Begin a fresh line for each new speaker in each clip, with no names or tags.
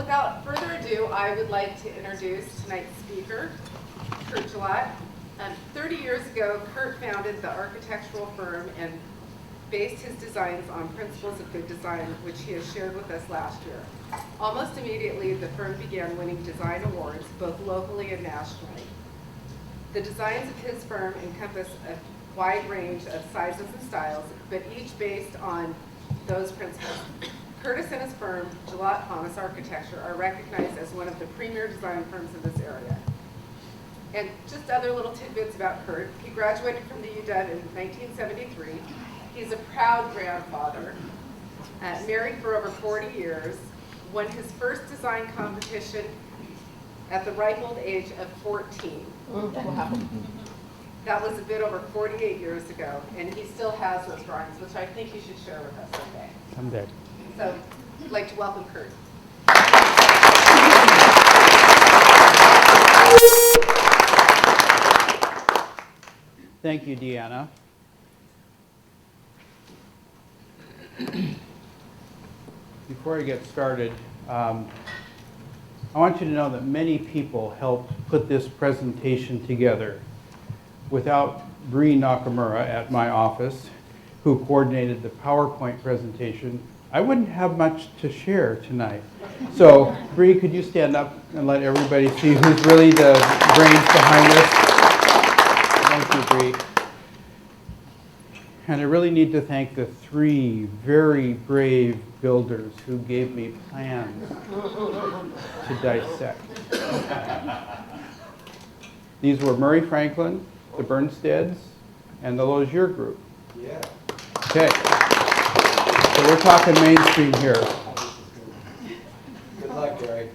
without further ado, I would like to introduce tonight's speaker, Curt Gelotte. 30 years ago, Curt founded the architectural firm and based his designs on principles of good design, which he has shared with us last year. Almost immediately, the firm began winning design awards, both locally and nationally. The designs of his firm encompass a wide range of sizes and styles, but each based on those principles. Curtis and his firm, Gelotte Thomas Architecture, are recognized as one of the premier design firms in this area. And just other little tidbits about Curt. He graduated from the UW in 1973. He's a proud grandfather, married for over 40 years, won his first design competition at the ripe old age of 14. Wow. That was a bit over 48 years ago, and he still has those drawings, which I think you should share with us someday.
Someday.
So, I'd like to welcome Curt.
Thank you, Deanna. Before I get started, I want you to know that many people helped put this presentation together. Without Bree Nakamura at my office, who coordinated the PowerPoint presentation, I wouldn't have much to share tonight. So, Bree, could you stand up and let everybody see who's really the brains behind this? Thank you, Bree. And I really need to thank the three very brave builders who gave me plans to dissect. These were Murray Franklin, the Bernsteads, and the Lozier Group.
Yeah.
Okay. So we're talking mainstream here.
Good luck, Gary.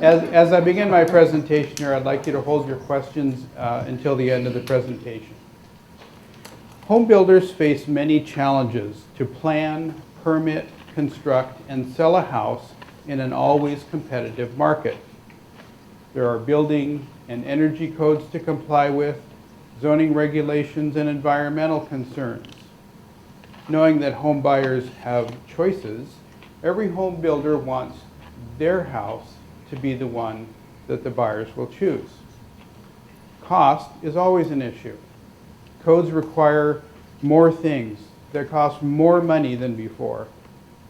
As I begin my presentation here, I'd like you to hold your questions until the end of the presentation. Home builders face many challenges to plan, permit, construct, and sell a house in an always competitive market. There are building and energy codes to comply with, zoning regulations, and environmental concerns. Knowing that home buyers have choices, every home builder wants their house to be the one that the buyers will choose. Cost is always an issue. Codes require more things that cost more money than before.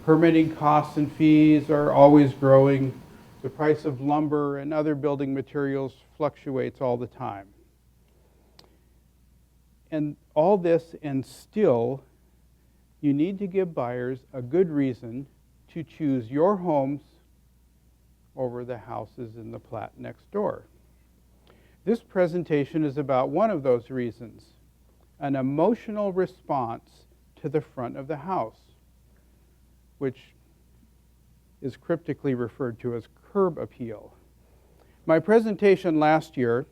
Permitting costs and fees are always growing. The price of lumber and other building materials fluctuates all the time. And all this, and still, you need to give buyers a good reason to choose your homes over the houses in the plat next door. This presentation is about one of those reasons, an emotional response to the front of the house, which is cryptically referred to as curb appeal. My presentation last year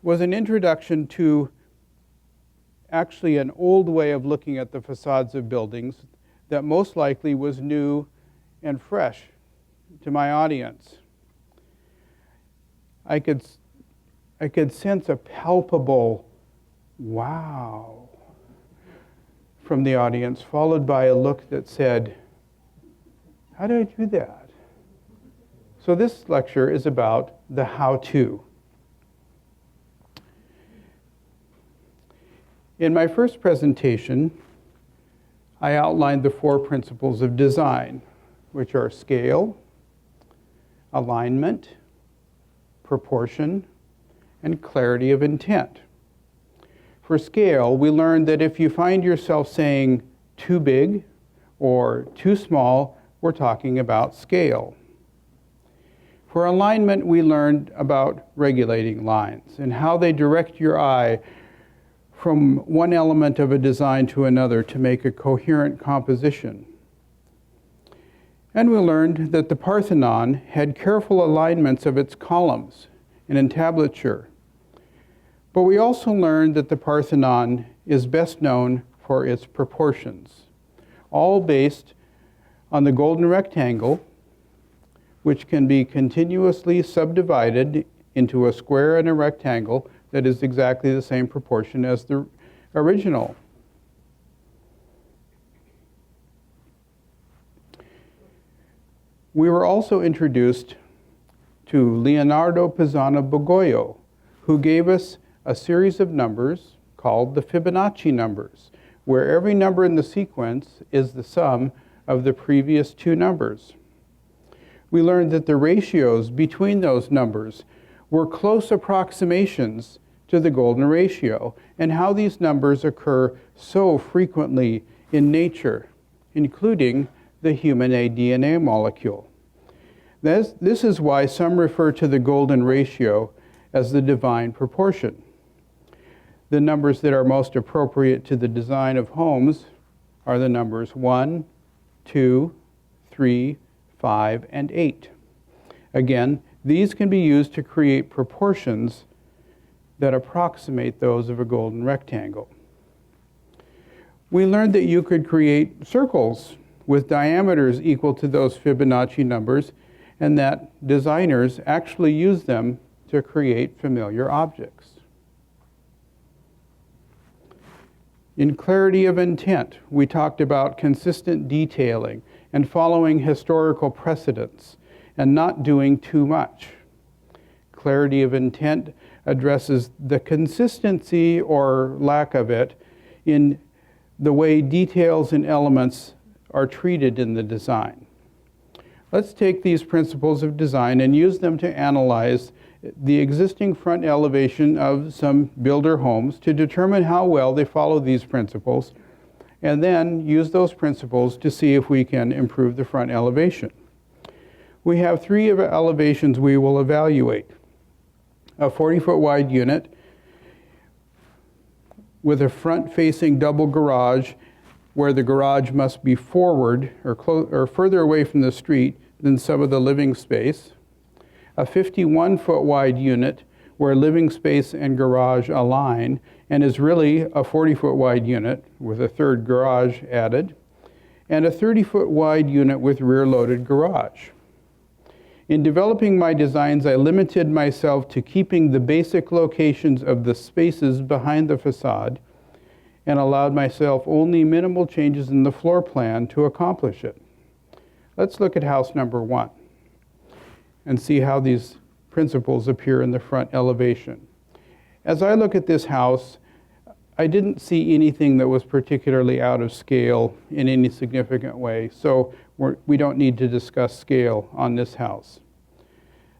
was an introduction to actually an old way of looking at the facades of buildings that most likely was new and fresh to my audience. I could sense a palpable wow from the audience, followed by a look that said, how do I do that? So this lecture is about the how-to. In my first presentation, I outlined the four principles of design, which are scale, alignment, proportion, and clarity of intent. For scale, we learned that if you find yourself saying too big or too small, we're talking about scale. For alignment, we learned about regulating lines and how they direct your eye from one element of a design to another to make a coherent composition. And we learned that the Parthenon had careful alignments of its columns and entablature. But we also learned that the Parthenon is best known for its proportions, all based on the golden rectangle, which can be continuously subdivided into a square and a rectangle that is exactly the same proportion as the original. We were also introduced to Leonardo Pisano Bogoio, who gave us a series of numbers called the Fibonacci numbers, where every number in the sequence is the sum of the previous two numbers. We learned that the ratios between those numbers were close approximations to the golden ratio, and how these numbers occur so frequently in nature, including the human DNA molecule. This is why some refer to the golden ratio as the divine proportion. The numbers that are most appropriate to the design of homes are the numbers 1, 2, 3, 5, and 8. Again, these can be used to create proportions that approximate those of a golden rectangle. We learned that you could create circles with diameters equal to those Fibonacci numbers, and that designers actually use them to create familiar objects. In clarity of intent, we talked about consistent detailing and following historical precedents and not doing too much. Clarity of intent addresses the consistency or lack of it in the way details and elements are treated in the design. Let's take these principles of design and use them to analyze the existing front elevation of some builder homes to determine how well they follow these principles, and then use those principles to see if we can improve the front elevation. We have three elevations we will evaluate. A 40-foot wide unit with a front-facing double garage where the garage must be forward or further away from the street than some of the living space. A 51-foot wide unit where living space and garage align and is really a 40-foot wide unit with a third garage added. And a 30-foot wide unit with rear-loaded garage. In developing my designs, I limited myself to keeping the basic locations of the spaces behind the facade and allowed myself only minimal changes in the floor plan to accomplish it. Let's look at house number 1 and see how these principles appear in the front elevation. As I look at this house, I didn't see anything that was particularly out of scale in any significant way, so we don't need to discuss scale on this house.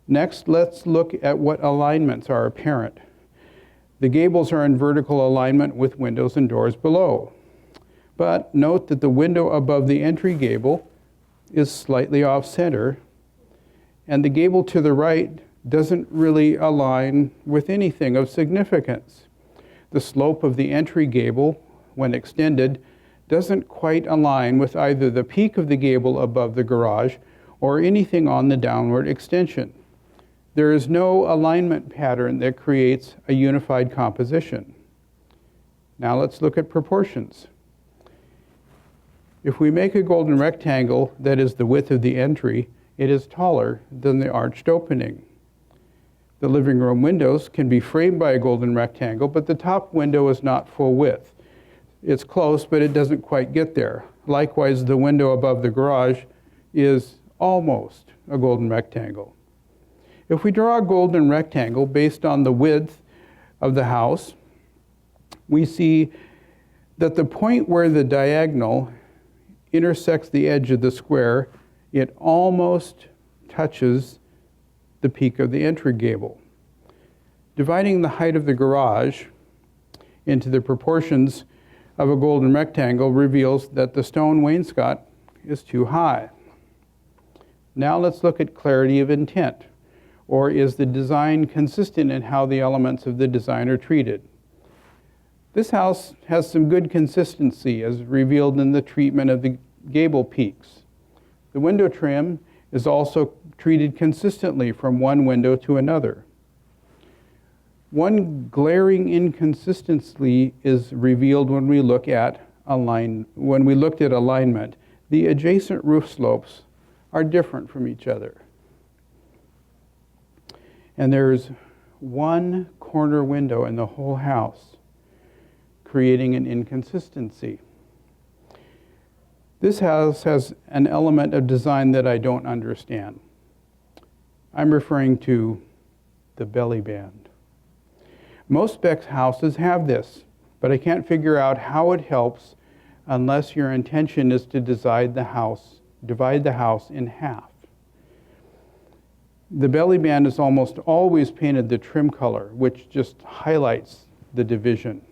Next, let's look at what alignments are apparent. The gables are in vertical alignment with windows and doors below. But note that the window above the entry gable is slightly off center, and the gable to the right doesn't really align with anything of significance. The slope of the entry gable, when extended, doesn't quite align with either the peak of the gable above the garage or anything on the downward extension. There is no alignment pattern that creates a unified composition. Now let's look at proportions. If we make a golden rectangle that is the width of the entry, it is taller than the arched opening. The living room windows can be framed by a golden rectangle, but the top window is not full width. It's close, but it doesn't quite get there. Likewise, the window above the garage is almost a golden rectangle. If we draw a golden rectangle based on the width of the house, we see that the point where the diagonal intersects the edge of the square, it almost touches the peak of the entry gable. Dividing the height of the garage into the proportions of a golden rectangle reveals that the stone wainscot is too high. Now let's look at clarity of intent. Or is the design consistent in how the elements of the design are treated? This house has some good consistency as revealed in the treatment of the gable peaks. The window trim is also treated consistently from one window to another. One glaring inconsistency is revealed when we looked at alignment. The adjacent roof slopes are different from each other. And there's one corner window in the whole house, creating an inconsistency. This house has an element of design that I don't understand. I'm referring to the belly band. Most spec houses have this, but I can't figure out how it helps unless your intention is to divide the house in half. The belly band is almost always painted the trim color, which just highlights the division.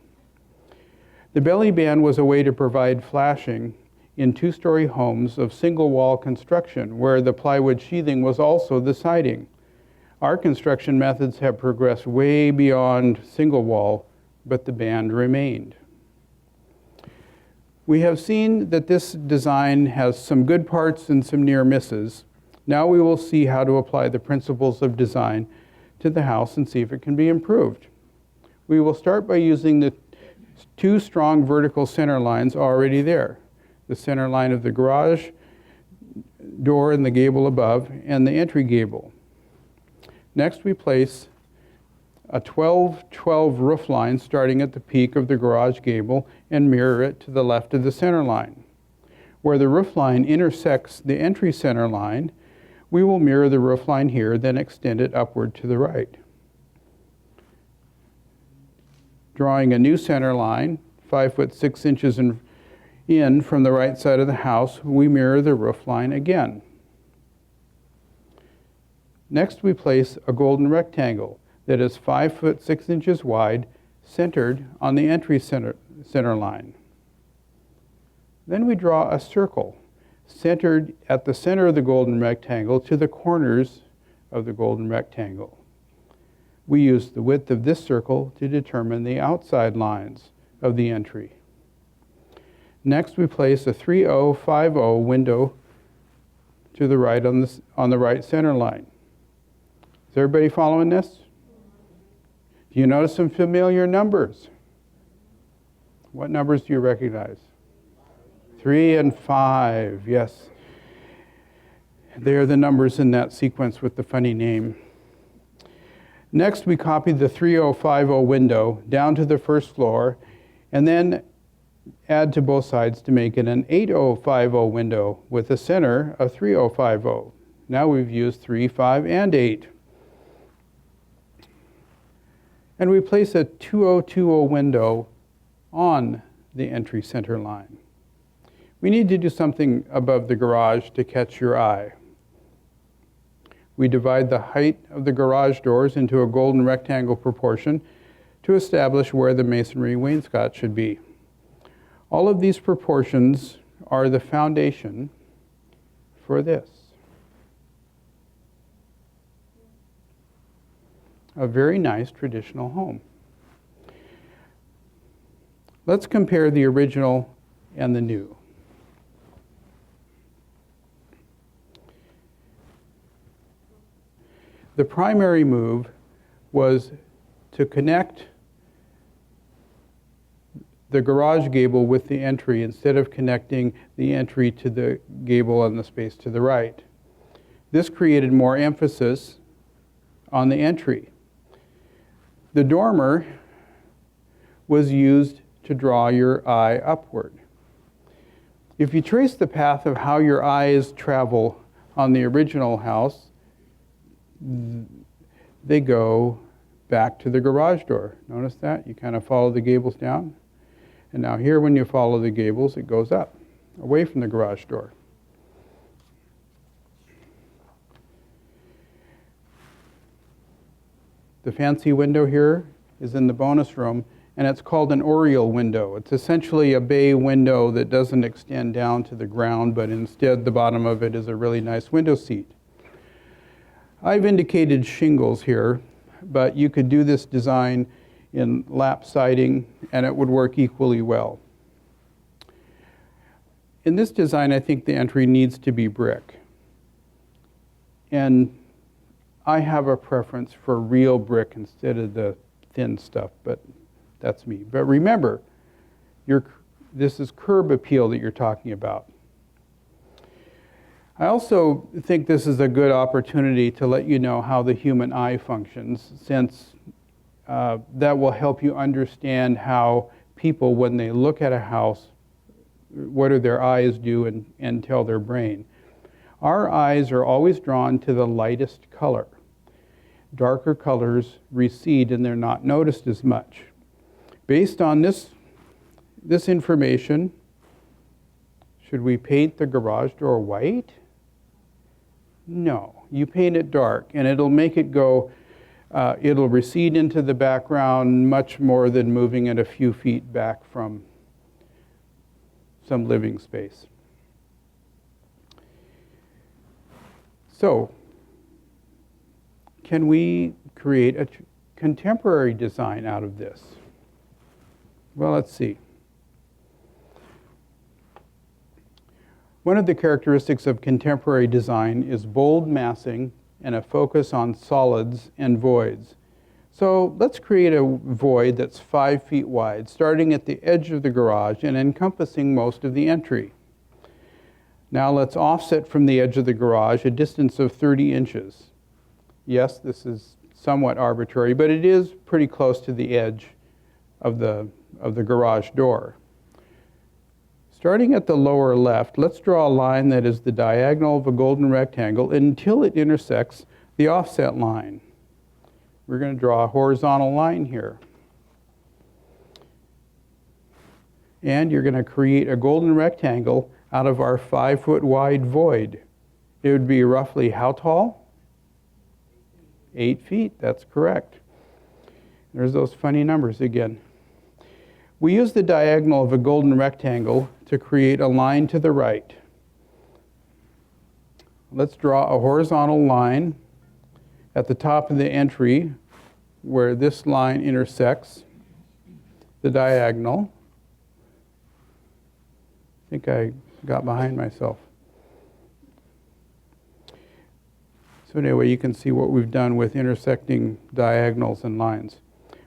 The belly band was a way to provide flashing in two-story homes of single-wall construction, where the plywood sheathing was also the siding. Our construction methods have progressed way beyond single-wall, but the band remained. We have seen that this design has some good parts and some near misses. Now we will see how to apply the principles of design to the house and see if it can be improved. We will start by using the two strong vertical center lines already there. The center line of the garage door and the gable above, and the entry gable. Next, we place a 12-12 roof line starting at the peak of the garage gable and mirror it to the left of the center line. Where the roof line intersects the entry center line, we will mirror the roof line here, then extend it upward to the right. Drawing a new center line, 5 foot 6 inches in from the right side of the house, we mirror the roof line again. Next, we place a golden rectangle that is 5 foot 6 inches wide, centered on the entry center line. Then we draw a circle centered at the center of the golden rectangle to the corners of the golden rectangle. We use the width of this circle to determine the outside lines of the entry. Next, we place a 3050 window to the right on the right center line. Is everybody following this? Do you notice some familiar numbers? What numbers do you recognize? 3 and 5, yes. They are the numbers in that sequence with the funny name. Next, we copy the 3050 window down to the first floor and then add to both sides to make it an 8050 window with a center of 3050. Now we've used 3, 5, and 8. And we place a 2020 window on the entry center line. We need to do something above the garage to catch your eye. We divide the height of the garage doors into a golden rectangle proportion to establish where the masonry wainscot should be. All of these proportions are the foundation for this. A very nice traditional home. Let's compare the original and the new. The primary move was to connect the garage gable with the entry instead of connecting the entry to the gable and the space to the right. This created more emphasis on the entry. The dormer was used to draw your eye upward. If you trace the path of how your eyes travel on the original house, they go back to the garage door. Notice that? You kind of follow the gables down. And now here, when you follow the gables, it goes up, away from the garage door. The fancy window here is in the bonus room, and it's called an oriel window. It's essentially a bay window that doesn't extend down to the ground, but instead the bottom of it is a really nice window seat. I've indicated shingles here, but you could do this design in lap siding and it would work equally well. In this design, I think the entry needs to be brick. And I have a preference for real brick instead of the thin stuff, but that's me. But remember, this is curb appeal that you're talking about. I also think this is a good opportunity to let you know how the human eye functions, since that will help you understand how people, when they look at a house, what do their eyes do and tell their brain. Our eyes are always drawn to the lightest color. Darker colors recede and they're not noticed as much. Based on this information, should we paint the garage door white? No, you paint it dark and it'll make it go, it'll recede into the background much more than moving it a few feet back from some living space. So, can we create a contemporary design out of this? Well, let's see. One of the characteristics of contemporary design is bold massing and a focus on solids and voids. So let's create a void that's 5 feet wide, starting at the edge of the garage and encompassing most of the entry. Now let's offset from the edge of the garage a distance of 30 inches. Yes, this is somewhat arbitrary, but it is pretty close to the edge of the garage door. Starting at the lower left, let's draw a line that is the diagonal of a golden rectangle until it intersects the offset line. We're going to draw a horizontal line here. And you're going to create a golden rectangle out of our 5 foot wide void. It would be roughly how tall? 8 feet, that's correct. There's those funny numbers again. We use the diagonal of a golden rectangle to create a line to the right. Let's draw a horizontal line at the top of the entry where this line intersects the diagonal. I think I got behind myself. So anyway, you can see what we've done with intersecting diagonals and lines.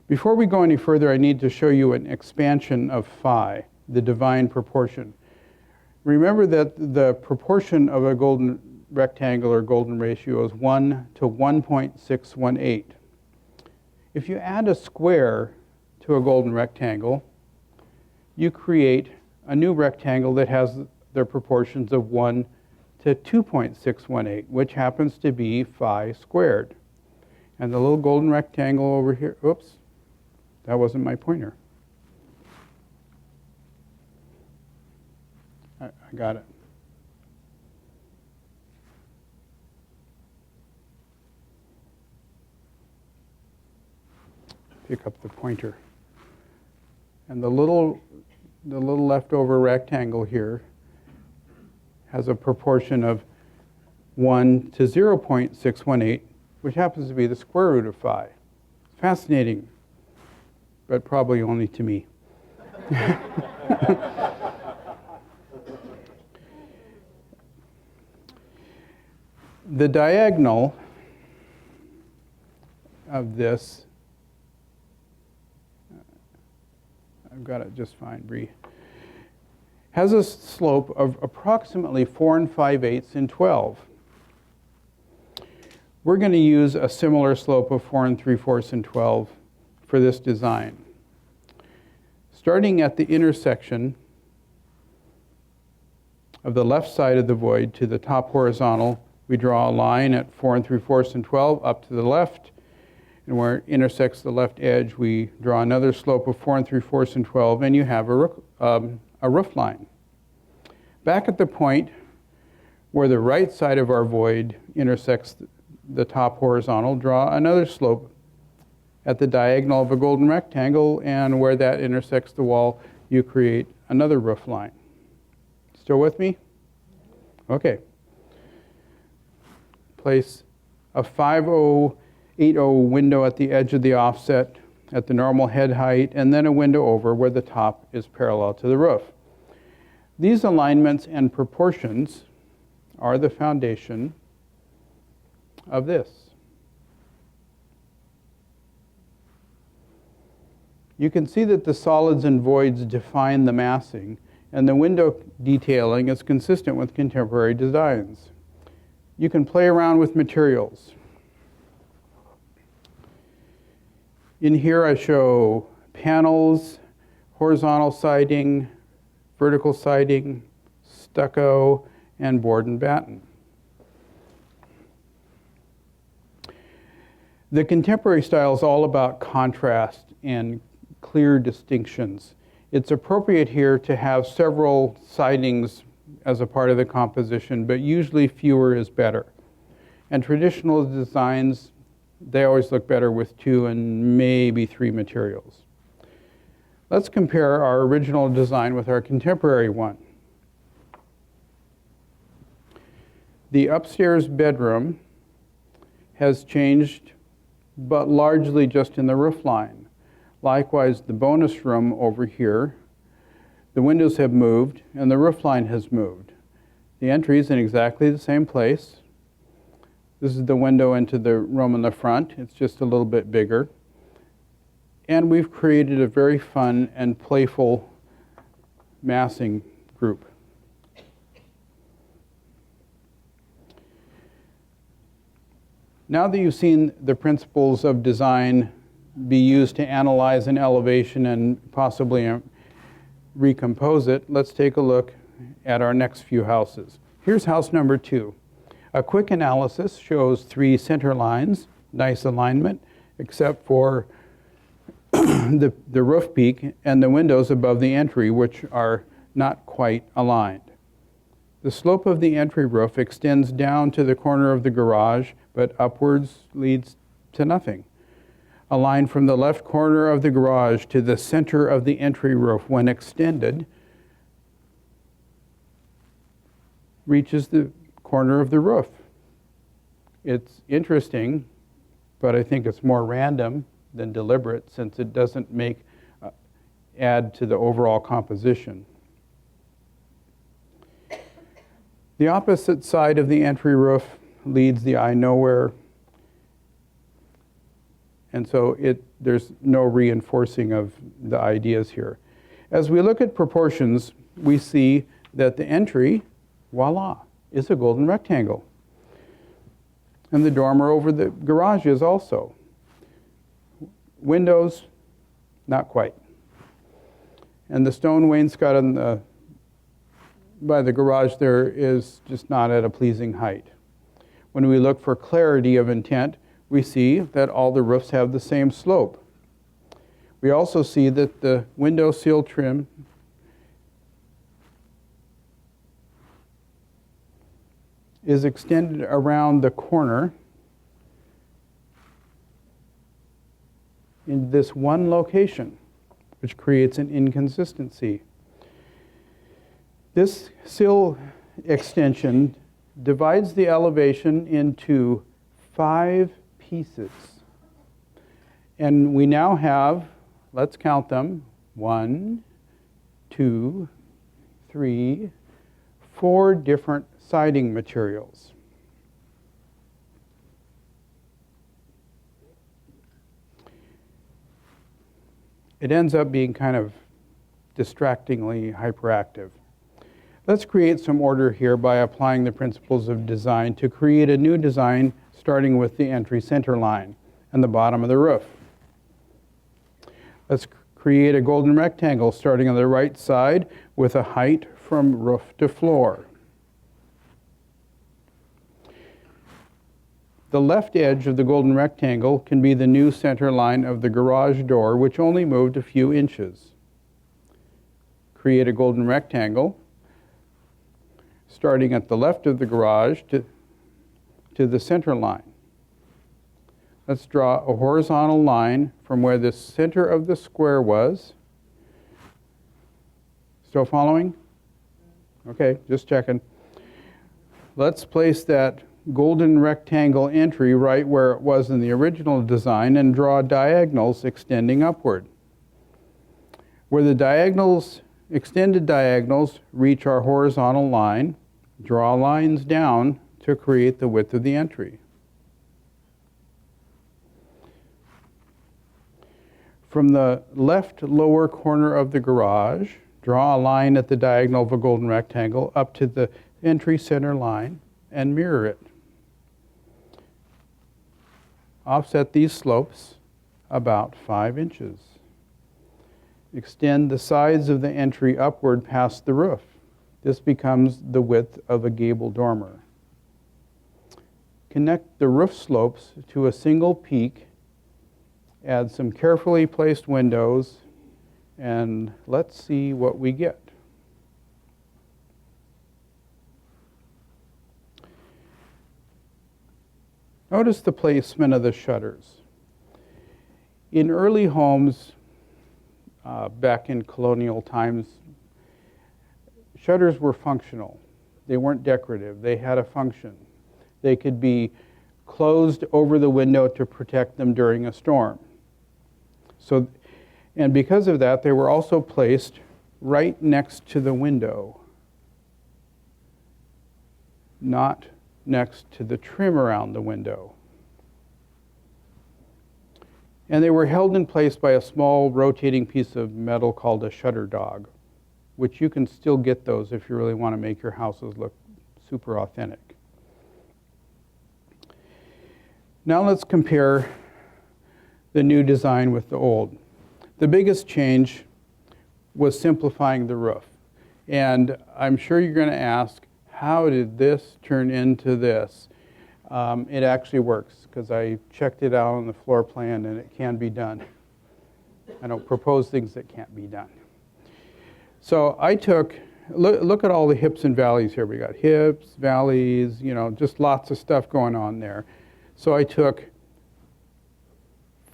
Before we go any further, I need to show you an expansion of phi, the divine proportion. Remember that the proportion of a golden rectangle or golden ratio is 1 to 1.618. If you add a square to a golden rectangle, you create a new rectangle that has the proportions of 1 to 2.618, which happens to be phi squared. And the little golden rectangle over here, oops, that wasn't my pointer. I got it. Pick up the pointer. And the little leftover rectangle here has a proportion of 1 to 0.618, which happens to be the square root of phi. Fascinating, but probably only to me. The diagonal of this, I've got it just fine, Bree, has a slope of approximately 4 5/8 in 12. We're going to use a similar slope of 4 3/4 in 12 for this design. Starting at the intersection of the left side of the void to the top horizontal, we draw a line at 4 3/4 in 12 up to the left, and where it intersects the left edge, we draw another slope of 4 3/4 in 12, and you have a roof line. Back at the point where the right side of our void intersects the top horizontal, draw another slope at the diagonal of a golden rectangle, and where that intersects the wall, you create another roof line. Still with me? Okay. Place a 5080 window at the edge of the offset at the normal head height, and then a window over where the top is parallel to the roof. These alignments and proportions are the foundation of this. You can see that the solids and voids define the massing, and the window detailing is consistent with contemporary designs. You can play around with materials. In here I show panels, horizontal siding, vertical siding, stucco, and board and batten. The contemporary style is all about contrast and clear distinctions. It's appropriate here to have several sidings as a part of the composition, but usually fewer is better. And traditional designs, they always look better with 2 and maybe 3 materials. Let's compare our original design with our contemporary one. The upstairs bedroom has changed, but largely just in the roof line. Likewise, the bonus room over here, the windows have moved and the roof line has moved. The entry is in exactly the same place. This is the window into the room in the front. It's just a little bit bigger. And we've created a very fun and playful massing group. Now that you've seen the principles of design be used to analyze an elevation and possibly recompose it, let's take a look at our next few houses. Here's house number 2. A quick analysis shows 3 center lines, nice alignment, except for the roof peak and the windows above the entry, which are not quite aligned. The slope of the entry roof extends down to the corner of the garage, but upwards leads to nothing. A line from the left corner of the garage to the center of the entry roof, when extended, reaches the corner of the roof. It's interesting, but I think it's more random than deliberate, since it doesn't add to the overall composition. The opposite side of the entry roof leads the eye nowhere, and so there's no reinforcing of the ideas here. As we look at proportions, we see that the entry, voila, is a golden rectangle. And the dormer over the garage is also. Windows, not quite. And the stone wainscot by the garage there is just not at a pleasing height. When we look for clarity of intent, we see that all the roofs have the same slope. We also see that the window sill trim is extended around the corner in this one location, which creates an inconsistency. This sill extension divides the elevation into 5 pieces. And we now have, let's count them, 1, 2, 3, 4 different siding materials. It ends up being kind of distractingly hyperactive. Let's create some order here by applying the principles of design to create a new design, starting with the entry center line and the bottom of the roof. Let's create a golden rectangle starting on the right side with a height from roof to floor. The left edge of the golden rectangle can be the new center line of the garage door, which only moved a few inches. Create a golden rectangle starting at the left of the garage to the center line. Let's draw a horizontal line from where the center of the square was. Still following? Okay, just checking. Let's place that golden rectangle entry right where it was in the original design and draw diagonals extending upward. Where the extended diagonals reach our horizontal line, draw lines down to create the width of the entry. From the left lower corner of the garage, draw a line at the diagonal of a golden rectangle up to the entry center line and mirror it. Offset these slopes about 5 inches. Extend the sides of the entry upward past the roof. This becomes the width of a gable dormer. Connect the roof slopes to a single peak. Add some carefully placed windows, and let's see what we get. Notice the placement of the shutters. In early homes, back in colonial times, shutters were functional. They weren't decorative. They had a function. They could be closed over the window to protect them during a storm. And because of that, they were also placed right next to the window, not next to the trim around the window. And they were held in place by a small rotating piece of metal called a shutter dog, which you can still get those if you really want to make your houses look super authentic. Now let's compare the new design with the old. The biggest change was simplifying the roof. And I'm sure you're going to ask, how did this turn into this? It actually works, because I checked it out on the floor plan and it can be done. I don't propose things that can't be done. So I took, look at all the hips and valleys here. We got hips, valleys, just lots of stuff going on there. So I took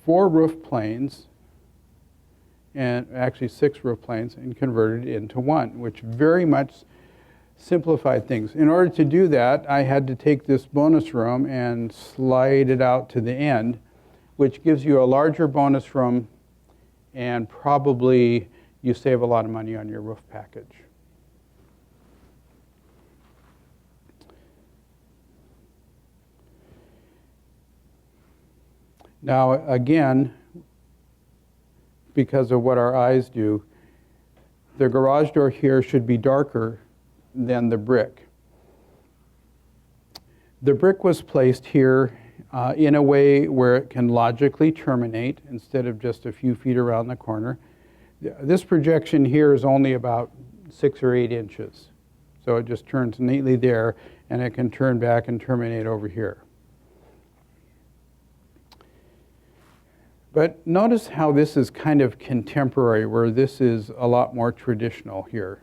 4 roof planes, and actually 6 roof planes, and converted it into 1, which very much simplified things. In order to do that, I had to take this bonus room and slide it out to the end, which gives you a larger bonus room, and probably you save a lot of money on your roof package. Now, again, because of what our eyes do, the garage door here should be darker than the brick. The brick was placed here in a way where it can logically terminate instead of just a few feet around the corner. This projection here is only about 6 or 8 inches. So it just turns neatly there, and it can turn back and terminate over here. But notice how this is kind of contemporary, where this is a lot more traditional here.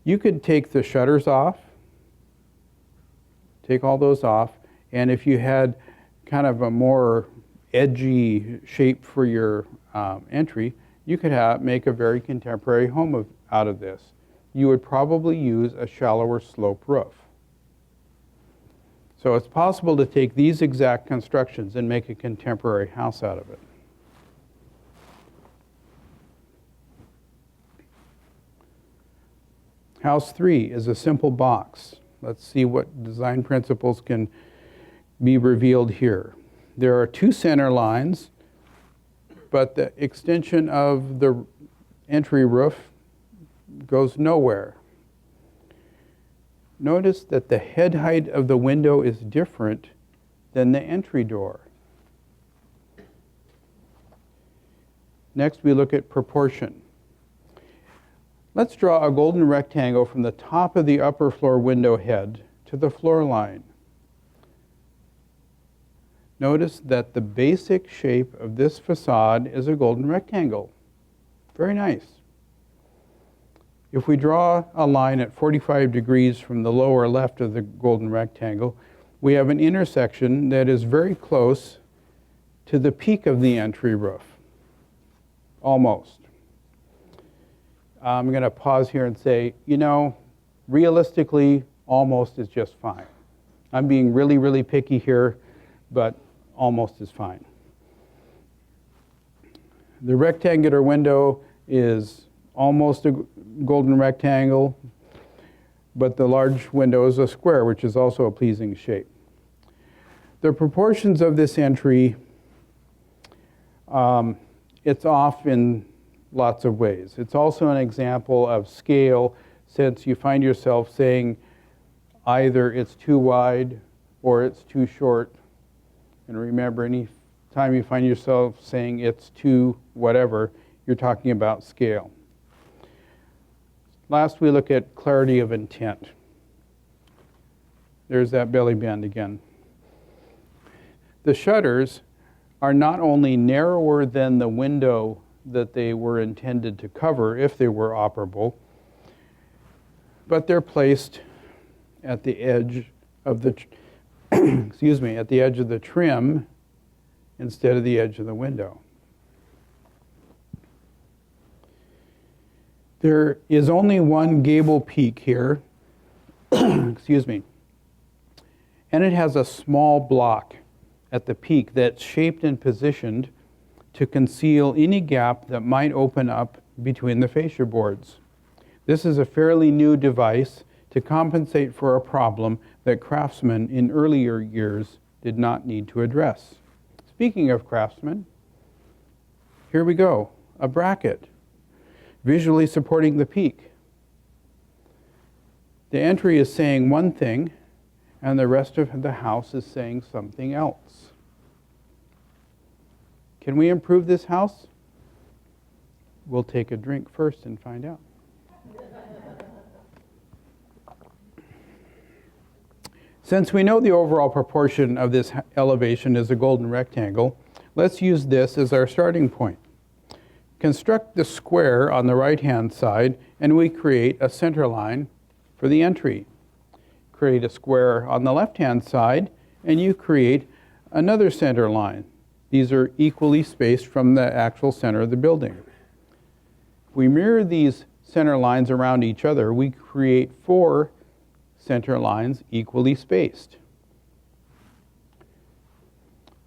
You could take the shutters off, take all those off, and if you had kind of a more edgy shape for your entry, you could make a very contemporary home out of this. You would probably use a shallower slope roof. So it's possible to take these exact constructions and make a contemporary house out of it. House 3 is a simple box. Let's see what design principles can be revealed here. There are 2 center lines, but the extension of the entry roof goes nowhere. Notice that the head height of the window is different than the entry door. Next, we look at proportion. Let's draw a golden rectangle from the top of the upper floor window head to the floor line. Notice that the basic shape of this facade is a golden rectangle. Very nice. If we draw a line at 45 degrees from the lower left of the golden rectangle, we have an intersection that is very close to the peak of the entry roof. Almost. I'm going to pause here and say, realistically, almost is just fine. I'm being really, really picky here, but almost is fine. The rectangular window is almost a golden rectangle, but the large window is a square, which is also a pleasing shape. The proportions of this entry, it's off in lots of ways. It's also an example of scale, since you find yourself saying either it's too wide or it's too short. And remember, any time you find yourself saying it's too whatever, you're talking about scale. Last, we look at clarity of intent. There's that belly band again. The shutters are not only narrower than the window that they were intended to cover if they were operable, but they're placed at the edge of the excuse me, at the edge of the trim instead of the edge of the window. There is only one gable peak here, excuse me, and it has a small block at the peak that's shaped and positioned to conceal any gap that might open up between the fascia boards. This is a fairly new device to compensate for a problem that craftsmen in earlier years did not need to address. Speaking of craftsmen, here we go, a bracket visually supporting the peak. The entry is saying one thing, and the rest of the house is saying something else. Can we improve this house? We'll take a drink first and find out. Since we know the overall proportion of this elevation is a golden rectangle, let's use this as our starting point. Construct the square on the right-hand side, and we create a center line for the entry. Create a square on the left-hand side, and you create another center line. These are equally spaced from the actual center of the building. If we mirror these center lines around each other, we create 4 center lines equally spaced.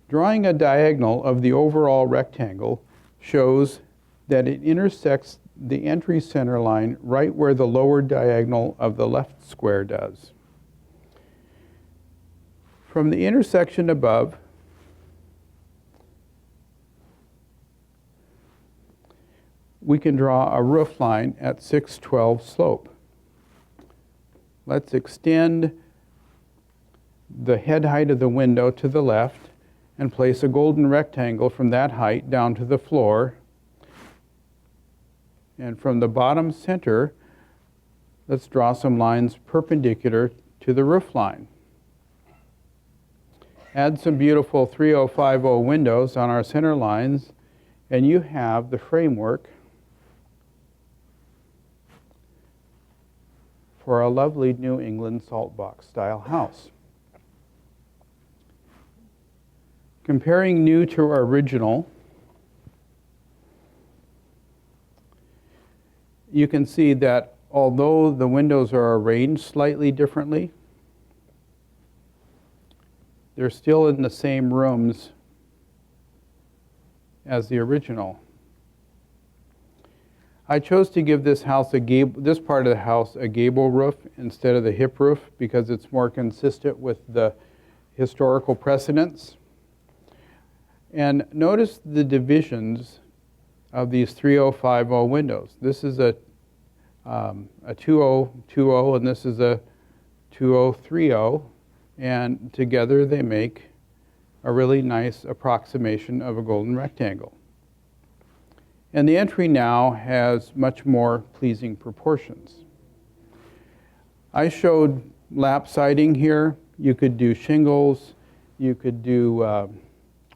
Drawing a diagonal of the overall rectangle shows that it intersects the entry center line right where the lower diagonal of the left square does. From the intersection above, we can draw a roof line at 612 slope. Let's extend the head height of the window to the left and place a golden rectangle from that height down to the floor. And from the bottom center, let's draw some lines perpendicular to the roof line. Add some beautiful 3050 windows on our center lines, and you have the framework for a lovely New England salt box style house. Comparing new to original, you can see that although the windows are arranged slightly differently, they're still in the same rooms as the original. I chose to give this house this part of the house a gable roof instead of the hip roof because it's more consistent with the historical precedents. And notice the divisions of these 3050 windows. This is a 2020 and this is a 2030, and together they make a really nice approximation of a golden rectangle. And the entry now has much more pleasing proportions. I showed lap siding here. You could do shingles. You could do a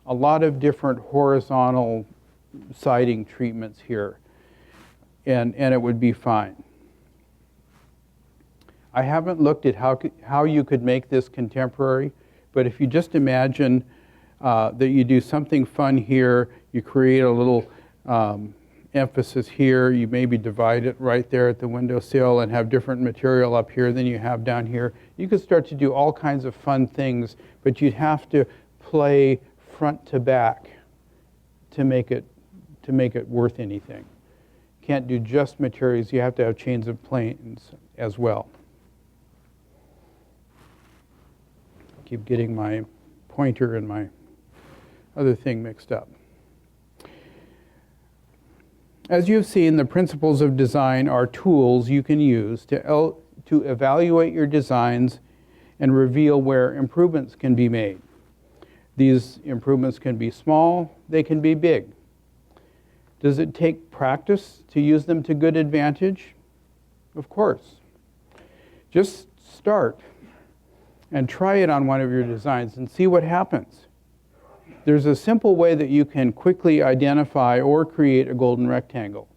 lot of different horizontal siding treatments here, and it would be fine. I haven't looked at how you could make this contemporary, but if you just imagine that you do something fun here, you create a little emphasis here, you maybe divide it right there at the windowsill and have different material up here than you have down here. You could start to do all kinds of fun things, but you'd have to play front to back to make it worth anything. Can't do just materials, you have to have chains of planes as well. Keep getting my pointer and my other thing mixed up. As you've seen, the principles of design are tools you can use to evaluate your designs and reveal where improvements can be made. These improvements can be small, they can be big. Does it take practice to use them to good advantage? Of course. Just start and try it on one of your designs and see what happens. There's a simple way that you can quickly identify or create a golden rectangle.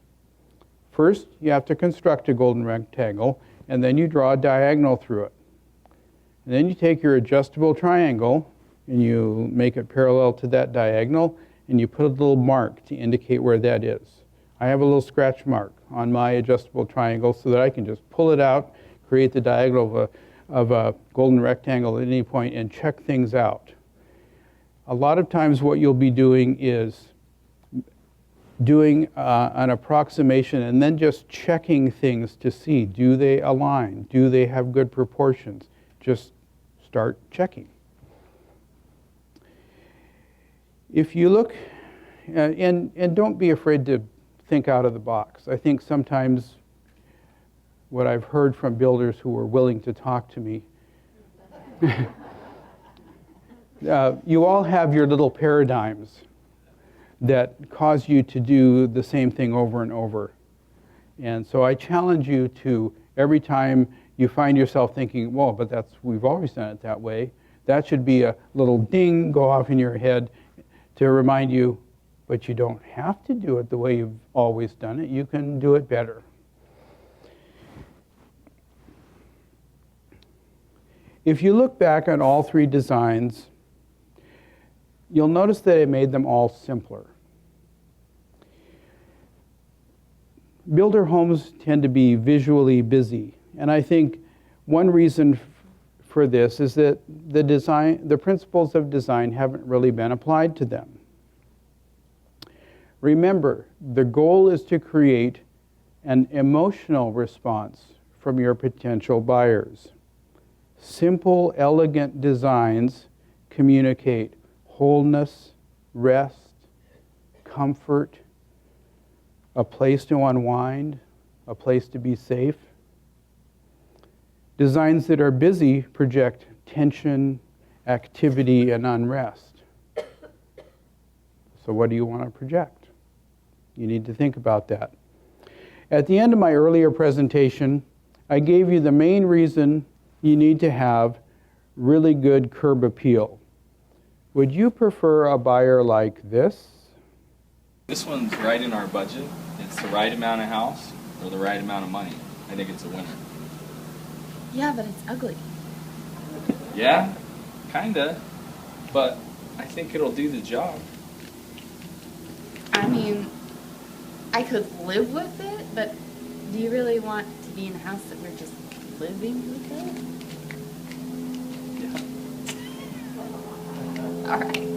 First, you have to construct a golden rectangle, and then you draw a diagonal through it. And then you take your adjustable triangle, and you make it parallel to that diagonal, and you put a little mark to indicate where that is. I have a little scratch mark on my adjustable triangle so that I can just pull it out, create the diagonal of a golden rectangle at any point, and check things out. A lot of times what you'll be doing is doing an approximation and then just checking things to see, do they align? Do they have good proportions? Just start checking. If you look, and don't be afraid to think out of the box. I think sometimes what I've heard from builders who are willing to talk to me, you all have your little paradigms that cause you to do the same thing over and over. And so I challenge you to, every time you find yourself thinking, well, but we've always done it that way, that should be a little ding go off in your head to remind you, but you don't have to do it the way you've always done it. You can do it better. If you look back on all three designs, you'll notice that it made them all simpler. Builder homes tend to be visually busy, and I think one reason for this is that the principles of design haven't really been applied to them. Remember, the goal is to create an emotional response from your potential buyers. Simple, elegant designs communicate wholeness, rest, comfort, a place to unwind, a place to be safe. Designs that are busy project tension, activity, and unrest. So what do you want to project? You need to think about that. At the end of my earlier presentation, I gave you the main reason you need to have really good curb appeal. Would you prefer a buyer like this?
This one's right in our budget. It's the right amount of house or the right amount of money. I think it's a winner.
Yeah, but it's ugly.
Yeah, kinda. But I think it'll do the job.
I mean, I could live with it, but do you really want to be in a house that we're just living with it?
Yeah.
All right.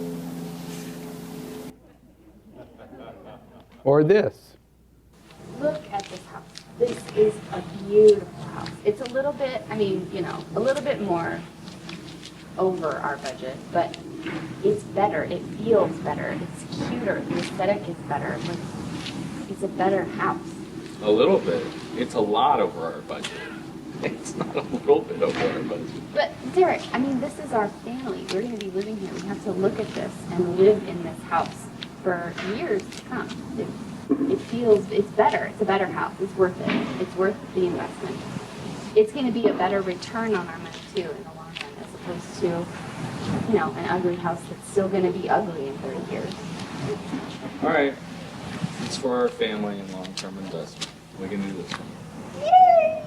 Or this?
Look at this house. This is a beautiful house. It's a little bit, a little bit more over our budget, but it's better. It feels better. It's cuter. The aesthetic is better. It's a better house.
A little bit. It's a lot over our budget. It's not a little bit over our budget.
But Derek, this is our family. We're going to be living here. We have to look at this and live in this house for years to come. It's better. It's a better house. It's worth it. It's worth the investment. It's going to be a better return on our money too in the long run, as opposed to, an ugly house that's still going to be ugly in 30 years.
All right. It's for our family and long-term investment. We can do this one.
Yay!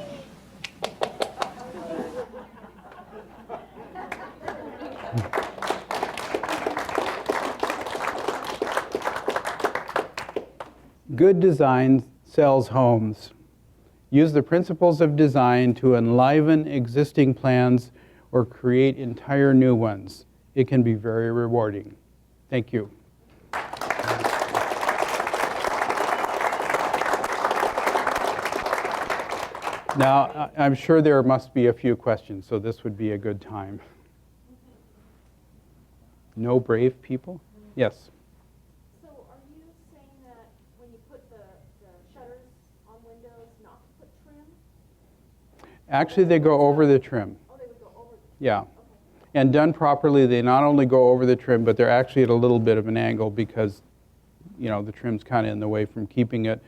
Good design sells homes. Use the principles of design to enliven existing plans or create entire new ones. It can be very rewarding. Thank you. Now, I'm sure there must be a few questions, so this would be a good time. No brave people? Yes?
So are you saying that when you put the shutters on windows, not to put trim?
Actually, they go over the trim.
Oh, they would go over the trim.
Yeah.
Okay.
And done properly, they not only go over the trim, but they're actually at a little bit of an angle because you know, the trim's kind of in the way from keeping it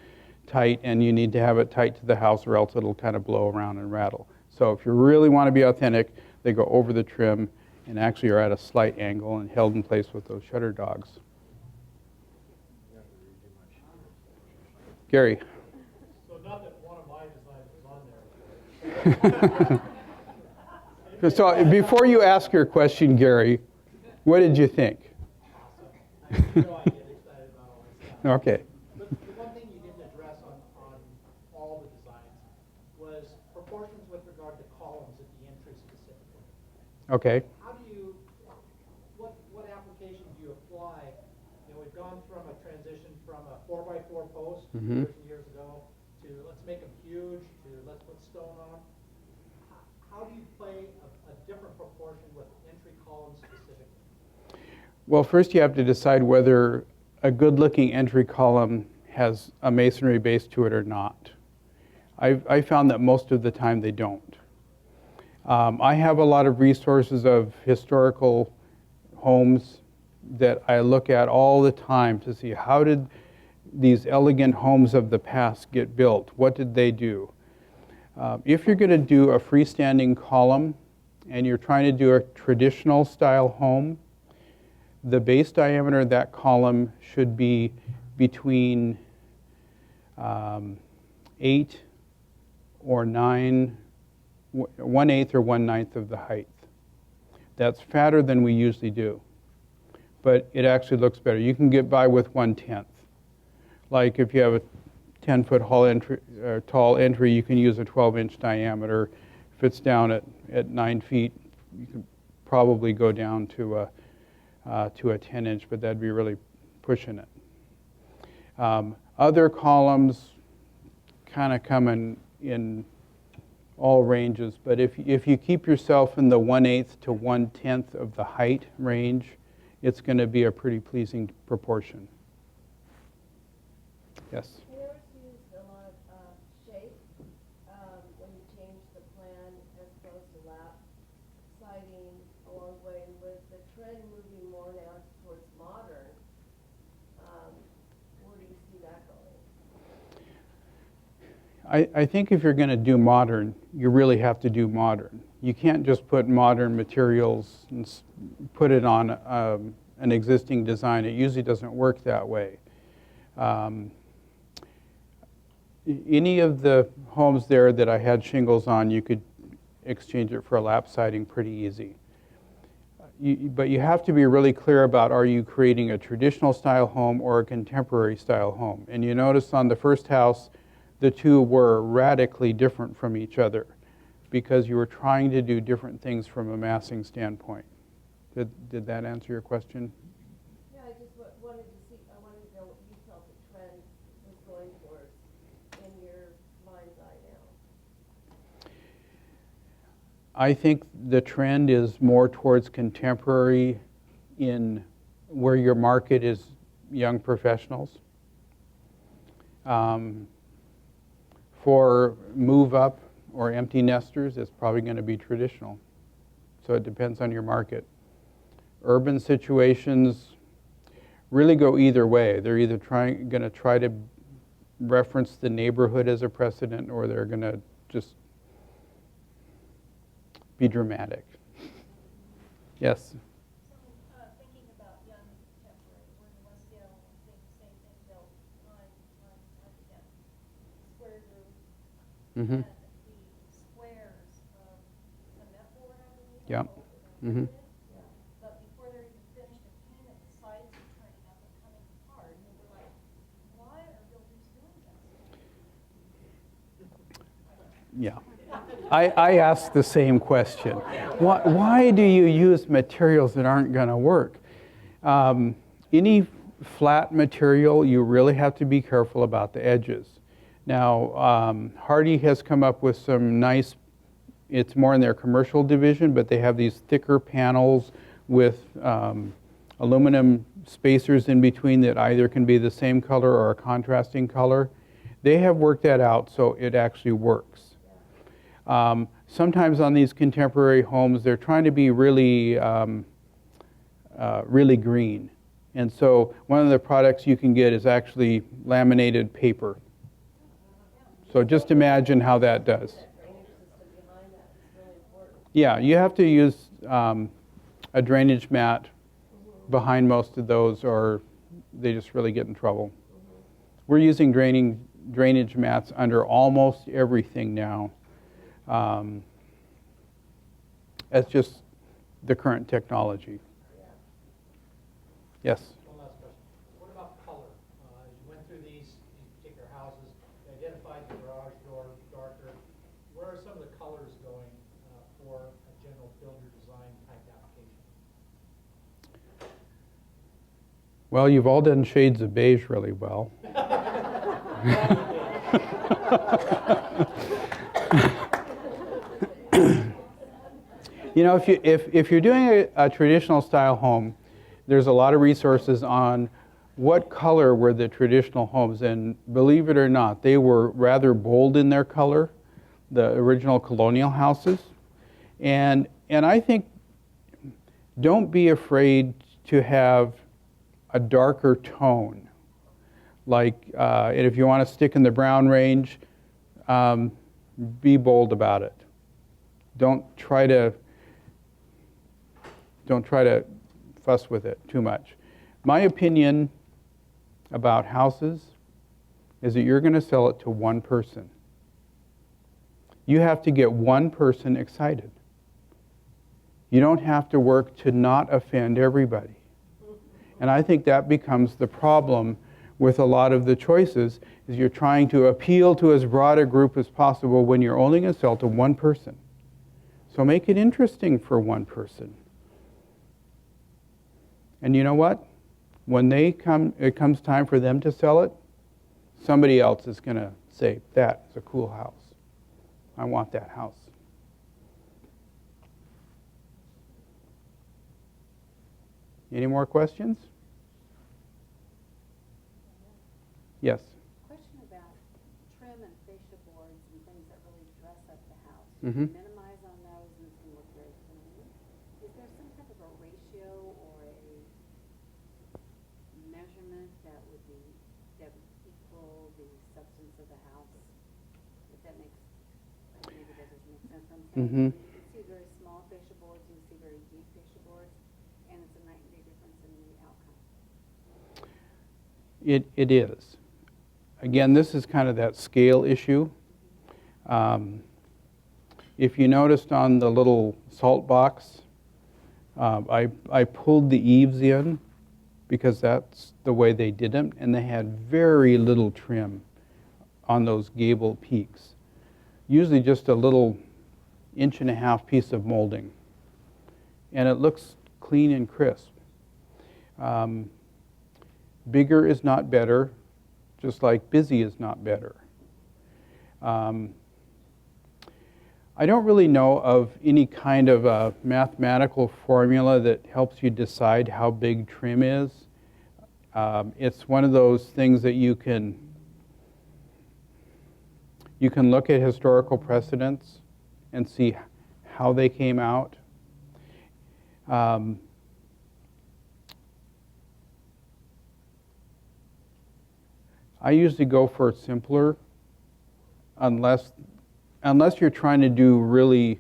tight, and you need to have it tight to the house or else it'll kind of blow around and rattle. So if you really want to be authentic, they go over the trim and actually are at a slight angle and held in place with those shutter dogs. Gary.
So not that one of my designs was on there.
So before you ask your question, Gary, what did you think?
Awesome. I know I get excited about all this stuff.
Okay.
But the one thing you didn't address on all the designs was proportions with regard to columns at the entry specifically.
Okay.
How do you, what application do you apply? You know, we've gone from a transition from a 4x4 post
Mhm.
years and years ago to let's make them huge to let's put stone on them. How do you play a different proportion with entry columns specifically?
Well, first you have to decide whether a good-looking entry column has a masonry base to it or not. I found that most of the time they don't. I have a lot of resources of historical homes that I look at all the time to see how did these elegant homes of the past get built? What did they do? If you're going to do a freestanding column and you're trying to do a traditional style home, the base diameter of that column should be between 8 or 9, 1/8 or 1/9 of the height. That's fatter than we usually do, but it actually looks better. You can get by with 1/10. Like if you have a 10-foot tall entry, you can use a 12-inch diameter. If it's down at 9 feet, you can probably go down to a 10-inch, but that'd be really pushing it. Other columns kind of come in all ranges, but if you keep yourself in the 1/8 to 1/10 of the height range, it's going to be a pretty pleasing proportion. Yes?
Yours used a lot of shape when you changed the plan as opposed to lap siding along the way. And with the trend moving more now towards modern, where do you see that going?
I think if you're going to do modern, you really have to do modern. You can't just put modern materials and put it on an existing design. It usually doesn't work that way. Any of the homes there that I had shingles on, you could exchange it for a lap siding pretty easy. But you have to be really clear about, are you creating a traditional style home or a contemporary style home? And you notice on the first house, the two were radically different from each other because you were trying to do different things from a massing standpoint. Did that answer your question?
Yeah, I just wanted to see, I wanted to know what you felt the trend was going towards in your mind's eye now.
I think the trend is more towards contemporary in where your market is young professionals. For move up or empty nesters, it's probably going to be traditional. So it depends on your market. Urban situations really go either way. They're either going to try to reference the neighborhood as a precedent, or they're going to just be dramatic. Yes?
Thinking about young contemporary, when the West Yale was seeing the same thing built again, square roof,
Mm-hmm.
and the squares of cement board, I believe.
Yeah. Mm-hmm.
But before they're even finished and painted, the sides are turning up and coming apart, and we're like, why are builders doing this?
Yeah. I asked the same question. Why do you use materials that aren't going to work? Any flat material, you really have to be careful about the edges. Now, Hardy has come up with some nice, it's more in their commercial division, but they have these thicker panels with aluminum spacers in between that either can be the same color or a contrasting color. They have worked that out so it actually works. Sometimes on these contemporary homes, they're trying to be really, really green. And so one of the products you can get is actually laminated paper. So just imagine how that does.
Drainage system behind that is really important.
Yeah, you have to use a drainage mat behind most of those, or they just really get in trouble. We're using drainage mats under almost everything now. That's just the current technology. Yes?
One last question. What about color? As you went through these particular houses, you identified the garage door darker. Where are some of the colors going for a general builder design type application?
Well, you've all done shades of beige really well. You know, if you're doing a traditional style home, there's a lot of resources on what color were the traditional homes, and believe it or not, they were rather bold in their color, the original colonial houses. And I think don't be afraid to have a darker tone. Like, and if you want to stick in the brown range, be bold about it. Don't try to fuss with it too much. My opinion about houses is that you're going to sell it to one person. You have to get one person excited. You don't have to work to not offend everybody. And I think that becomes the problem with a lot of the choices, is you're trying to appeal to as broad a group as possible when you're only going to sell to one person. So make it interesting for one person. And you know what? When it comes time for them to sell it, somebody else is going to say, that is a cool house. I want that house. Any more questions? Yes.
Question about trim and fascia boards and things that really dress up the house.
Mhm.
Minimize on those and it's going to look very clean. Is there some type of a ratio or a measurement that would equal the substance of the house? If that makes, maybe that doesn't make sense. I'm saying
Mhm.
you can see very small fascia boards, you can see very deep fascia boards, and it's a night and day difference in the outcome.
It is. Again, this is kind of that scale issue. If you noticed on the little salt box, I pulled the eaves in because that's the way they did them, and they had very little trim on those gable peaks. Usually just a little 1.5 inch piece of molding. And it looks clean and crisp. Bigger is not better, just like busy is not better. I don't really know of any kind of a mathematical formula that helps you decide how big trim is. It's one of those things that you can look at historical precedents and see how they came out. I usually go for simpler, unless you're trying to do really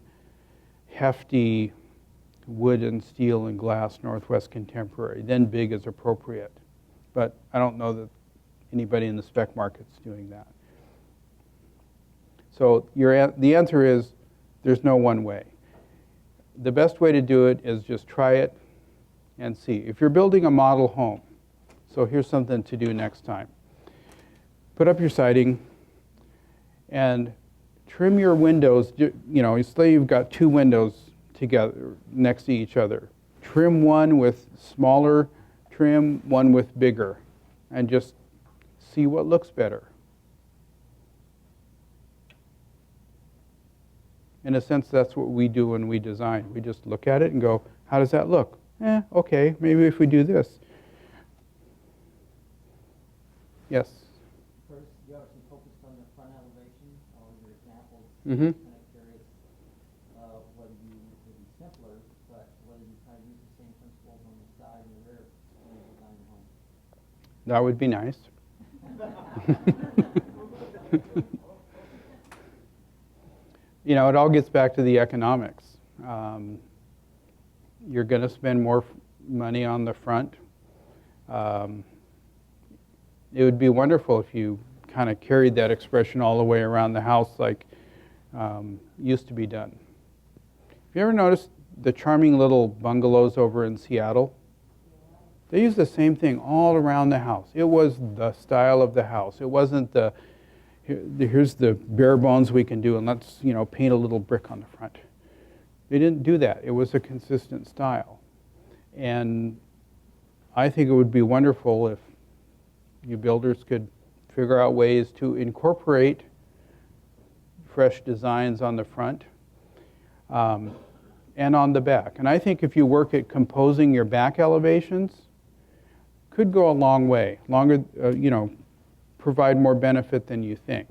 hefty wood and steel and glass Northwest Contemporary, then big is appropriate. But I don't know that anybody in the spec market's doing that. So the answer is there's no one way. The best way to do it is just try it and see. If you're building a model home, so here's something to do next time. Put up your siding and trim your windows. You know, say you've got 2 windows together next to each other. Trim one with smaller trim, one with bigger, and just see what looks better. In a sense, that's what we do when we design. We just look at it and go, how does that look? Okay, maybe if we do this. Yes?
First, you obviously focused on the front elevation, all your examples.
Mm-hmm.
Kind of curious whether you would be simpler, but whether you kind of use the same principles on the side and the rear. when you design your home?
That would be nice. You know, it all gets back to the economics. You're going to spend more money on the front. It would be wonderful if you kind of carried that expression all the way around the house like used to be done. Have you ever noticed the charming little bungalows over in Seattle? They use the same thing all around the house. It was the style of the house. It wasn't here's the bare bones we can do and let's, you know, paint a little brick on the front. They didn't do that. It was a consistent style. And I think it would be wonderful if you builders could figure out ways to incorporate fresh designs on the front and on the back. And I think if you work at composing your back elevations, could go a long way, longer, you know, provide more benefit than you think.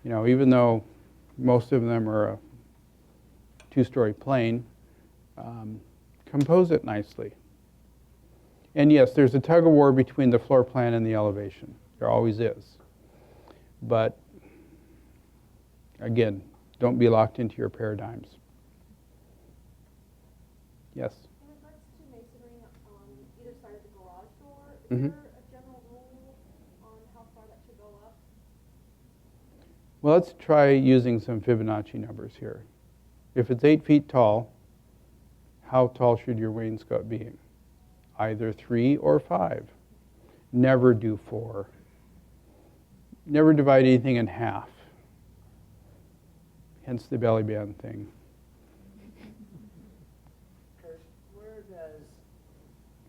You know, even though most of them are a two-story plane, compose it nicely. And yes, there's a tug of war between the floor plan and the elevation. There always is. But again, don't be locked into your paradigms. Yes?
In regards to masonry on either side of the garage door, is
Mm-hmm.
there a general rule on how far that should go up?
Well, let's try using some Fibonacci numbers here. If it's 8 feet tall, how tall should your wainscot be? Either 3 or 5. Never do 4. Never divide anything in half. Hence the belly band thing.
Curt, where does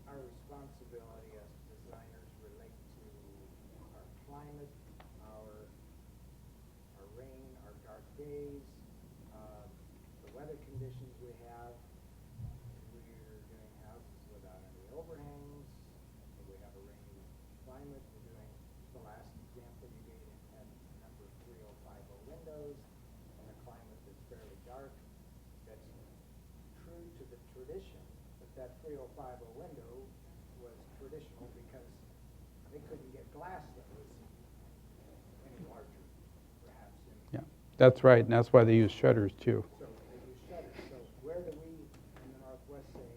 our responsibility as designers relate to our climate, our rain, our dark days, the weather conditions we have? We're doing houses without any overhangs. We have a rainy climate. We're doing the last example you gave at number 3050 windows in a climate that's fairly dark. That's true to the tradition, but that 3050 window was traditional because they couldn't get glass that was any larger, perhaps.
Yeah, that's right, and that's why they use shutters too.
So they use shutters. So where do we in the Northwest say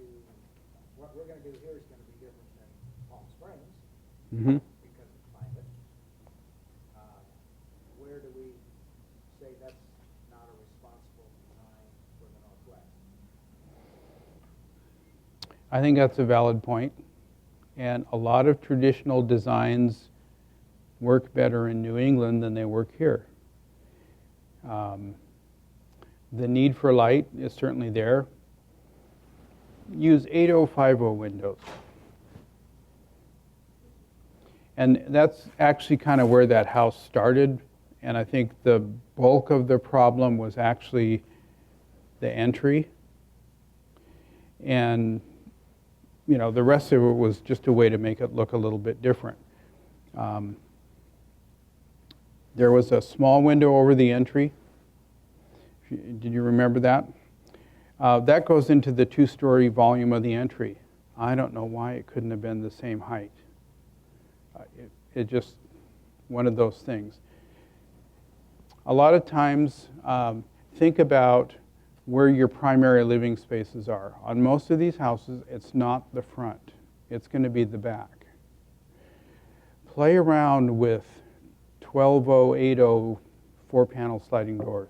to what we're going to do here is going to be different than Palm Springs
Mm-hmm.
because of climate? Where do we say that's not a responsible design for the Northwest?
I think that's a valid point. And a lot of traditional designs work better in New England than they work here. The need for light is certainly there. Use 8050 windows. And that's actually kind of where that house started. And I think the bulk of the problem was actually the entry. And, you know, the rest of it was just a way to make it look a little bit different. There was a small window over the entry. Did you remember that? That goes into the 2-story volume of the entry. I don't know why it couldn't have been the same height. It just, one of those things. A lot of times, think about where your primary living spaces are. On most of these houses, it's not the front. It's going to be the back. Play around with 12080 4-panel sliding doors.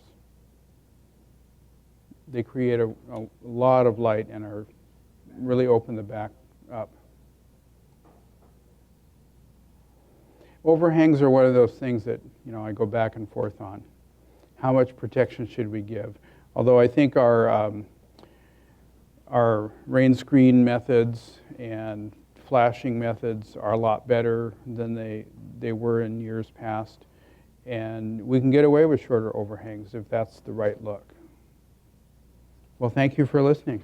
They create a lot of light and are really open the back up. Overhangs are one of those things that, you know, I go back and forth on. How much protection should we give? Although I think our rain screen methods and flashing methods are a lot better than they were in years past. And we can get away with shorter overhangs if that's the right look. Well, thank you for listening.